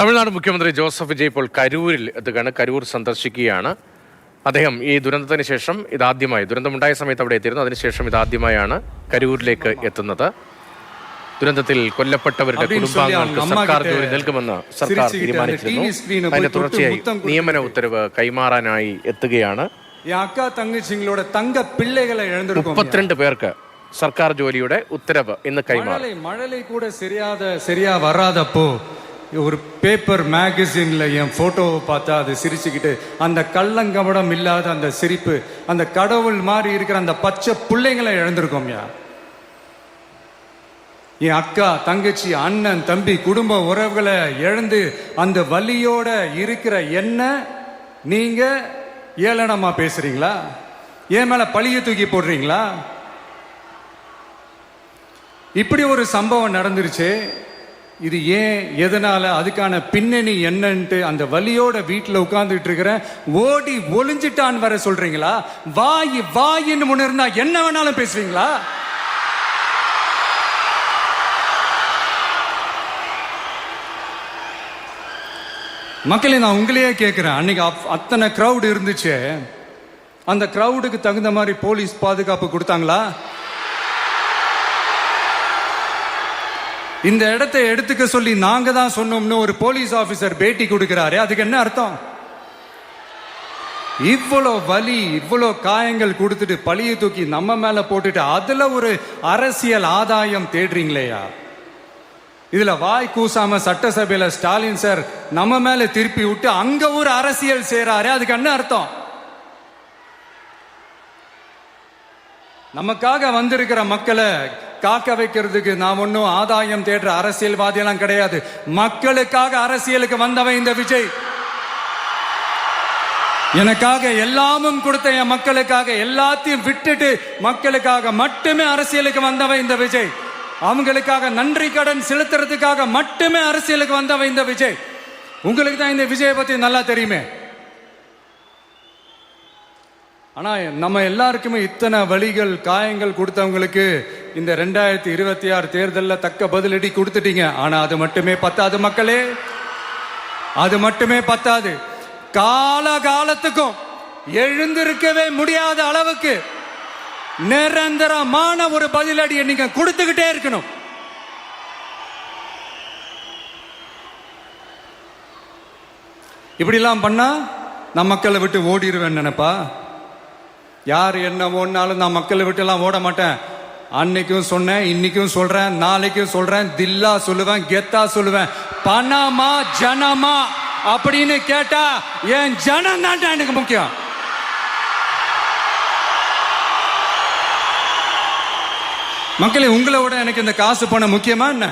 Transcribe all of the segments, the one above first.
തമിഴ്നാട് മുഖ്യമന്ത്രി ജോസഫ് വിജയ് ഇപ്പോൾ കരൂരിൽ എത്തുകയാണ്. കരൂർ സന്ദർശിക്കുകയാണ് അദ്ദേഹം. ഈ ദുരന്തത്തിന് ശേഷം ഇതാദ്യമായി, ദുരന്തമുണ്ടായ സമയത്ത് അവിടെ എത്തിയിരുന്നു, അതിനുശേഷം ഇതാദ്യമായാണ് കരൂരിലേക്ക് എത്തുന്നത്. ദുരന്തത്തിൽ കൊല്ലപ്പെട്ടവരുടെ കുടുംബാംഗങ്ങൾക്ക് സർക്കാർ ജോലി നൽകുമെന്ന് സർക്കാർ തീരുമാനിച്ചിരുന്നു. അതിന്റെ തുടർച്ചയായി നിയമന ഉത്തരവ് കൈമാറാനായി എത്തുകയാണ്. 32 പേർക്ക് സർക്കാർ ജോലിയുടെ ഉത്തരവ് ഇന്ന് കൈമാറി. மழலை கூட சரியா வராதப்போ ஒரு பேப்பர் மேகசின்ல என் போட்டோவை பார்த்தா அது சிரிச்சுக்கிட்டு, அந்த கள்ளங்கபடம் இல்லாத அந்த சிரிப்பு, அந்த கடவுள் மாதிரி இருக்கிற அந்த பச்சை பிள்ளைங்களை இழந்திருக்கோம்யா. என் அக்கா, தங்கச்சி, அண்ணன், தம்பி, குடும்ப உறவுகளை இழந்து அந்த வலியோட இருக்கிற என்ன நீங்க ஏளனமா பேசுறீங்களா? என் மேல பழிய தூக்கி போடுறீங்களா? இப்படி ஒரு சம்பவம் நடந்துருச்சு. இது ஏன், எதனால, அதுக்கான பின்னணி என்னன்ட்டு அந்த வலியோட வீட்டுல உட்கார்ந்துட்டு இருக்கிற ஓடி ஒளிஞ்சிட்டான் வர சொல்றீங்களா? வாயின்னு முன்னிருந்தா என்ன வேணாலும் பேசுவீங்களா? மக்களே, நான் உங்களையே கேட்கிறேன், அன்னைக்கு அத்தனை கிரௌட் இருந்துச்சு, அந்த கிரௌடுக்கு தகுந்த மாதிரி போலீஸ் பாதுகாப்பு கொடுத்தாங்களா? இந்த இடத்தை எடுத்துக்க சொல்லி நாங்க தான் சொன்னோம்னு ஒரு போலீஸ் ஆபீசர் பேட்டி கொடுக்கிறாரு. அதுக்கு என்ன அர்த்தம்? இவ்வளோ வலி, இவ்வளோ காயங்கள் கொடுத்துட்டு பழிய தூக்கி நம்ம மேல போட்டுட்டு அதுல ஒரு அரசியல் ஆதாயம் தேடுறீங்களேயா? இதுல வாய் கூசாம சட்டசபையில ஸ்டாலின் சார் நம்ம மேல திருப்பி விட்டு அங்க ஒரு அரசியல் செய்றாரு. அதுக்கு என்ன அர்த்தம்? நமக்காக வந்திருக்கிற மக்களை காக்க வைக்கிறதுக்கு நாம் ஒன்னும் ஆதாயம் தேடுற அரசியல்வாதி எல்லாம் கிடையாது. மக்களுக்காக அரசியலுக்கு வந்தவன் இந்த விஜய். எனக்காக எல்லாமும் கொடுத்த என் மக்களுக்காக எல்லாத்தையும் விட்டுட்டு மக்களுக்காக மட்டுமே அரசியலுக்கு வந்தவன் இந்த விஜய். அவங்களுக்காக நன்றி கடன் செலுத்துறதுக்காக மட்டுமே அரசியலுக்கு வந்தவன் இந்த விஜய். உங்களுக்கு தான் இந்த விஜயை பத்தி நல்லா தெரியுமே. ஆனா நம்ம எல்லாருக்குமே இத்தனை வலிகள், காயங்கள் கொடுத்தவங்களுக்கு இந்த 2026 தேர்தலில் தக்க பதிலடி கொடுத்துட்டீங்க. ஆனா அது மட்டுமே பத்தாது மக்களே, அது மட்டுமே பத்தாது. காலகாலத்துக்கும் எழுந்திருக்கவே முடியாத அளவுக்கு நிரந்தரமான ஒரு பதிலடியை நீங்க கொடுத்துக்கிட்டே இருக்கணும். இப்படிலாம் பண்ணா நான் மக்களை விட்டு ஓடிடுவேன் நினைப்பா? யார் என்ன ஓடினாலும் நான் மக்களை விட்டு எல்லாம் ஓட மாட்டேன். அன்னைக்கும் சொன்னேன், இன்னைக்கும் சொல்றேன், நாளைக்கும் சொல்றேன், தில்லா சொல்லுவேன், கெத்தா சொல்லுவேன். பணமா ஜனமா அப்படின்னு கேட்டா என் ஜனம் தான் எனக்கு முக்கியம். மக்களே, உங்களை விட எனக்கு இந்த காசு பணம் முக்கியமா என்ன?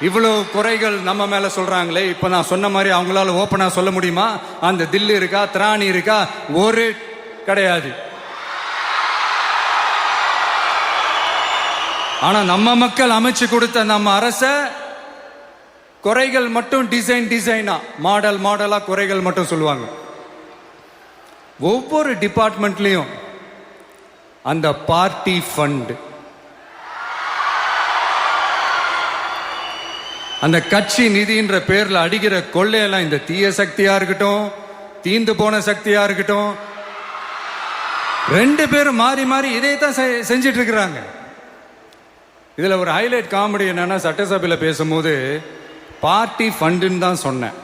இவ்வளவு குறைகள் நம்ம மேல சொல்றாங்களே, இப்ப நான் சொன்ன மாதிரி அவங்களால ஓப்பனா சொல்ல முடியுமா? அந்த தில்லு இருக்கா, திராணி இருக்கா? ஒரு கிடையாது. ஆனா நம்ம மக்கள் அமைச்சு கொடுத்த நம்ம அரச குறைகள் மட்டும் டிசைனா, மாடலா குறைகள் மட்டும் சொல்லுவாங்க. ஒவ்வொரு டிபார்ட்மெண்ட்லயும் அந்த பார்ட்டி ஃபண்ட், அந்த கட்சி நிதின்ற பேர்ல அடிக்கிற கொள்ளையெல்லாம் இந்த தீய சக்தியா இருக்கட்டும், தீந்து போன சக்தியா இருக்கட்டும், 2 பேரும் மாறி மாறி இதே தான் செஞ்சிட்டு இருக்கிறாங்க. இதுல ஒரு ஹைலைட் காமெடி என்னன்னா, சட்டசபையில பேசும்போது பார்ட்டி ஃபண்டுன்னு தான் சொன்னேன்.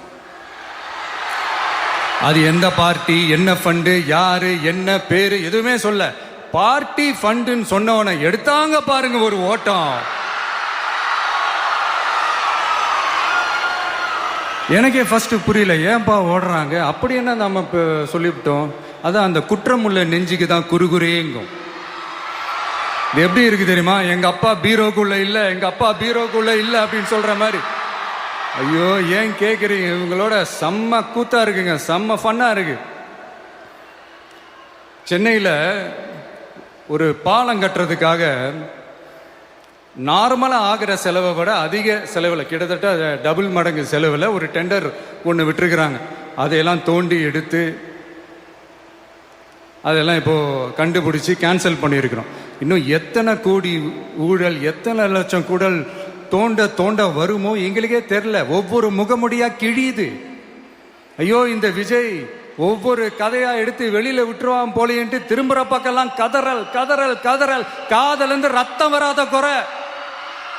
அது எந்த பார்ட்டி, என்ன ஃபண்டு, யாரு, என்ன பேரு எதுவுமே சொல்ல. பார்ட்டி ஃபண்டுன்னு சொன்னவனை எடுத்தாங்க பாருங்க ஒரு ஓட்டம். எனக்கே ஃபர்ஸ்ட் புரியல, ஏன்பா ஓடுறாங்க? அப்படி என்ன நம்ம சொல்லிவிட்டோம்? அதான் அந்த குற்றம் உள்ள நெஞ்சுக்கு தான் குறுகுறேங்கும். இது எப்படி இருக்கு தெரியுமா? எங்க அப்பா பீரோக்குள்ள இல்ல, எங்க அப்பா பீரோக்குள்ள இல்ல அப்படின்னு சொல்ற மாதிரி. ஐயோ, ஏன் கேக்குறீங்க? இவங்களோட செம்ம கூத்தா இருக்குங்க, செம்ம ஃபன்னா இருக்கு. சென்னையில ஒரு பாலம் கட்டுறதுக்காக நார்மலா ஆகிற செலவை விட அதிக செலவில், கிட்டத்தட்ட டபுள் மடங்கு செலவில் ஒரு டெண்டர் ஒன்று விட்டுருக்குறாங்க. அதையெல்லாம் தோண்டி எடுத்து அதெல்லாம் இப்போ கண்டுபிடிச்சி கேன்சல் பண்ணியிருக்கிறோம். இன்னும் எத்தனை கோடி ஊழல், எத்தனை லட்சம் தோண்ட தோண்ட வருமோ எங்களுக்கே தெரியல. ஒவ்வொரு முகமுடியா கிழியுது. ஐயோ இந்த விஜய் ஒவ்வொரு கதையா எடுத்து வெளியில விட்டுருவான் போலேன்ட்டு திரும்புற பக்கம்லாம் கதறல் கதறல் கதறல். காதல இருந்து ரத்தம் வராத குறை.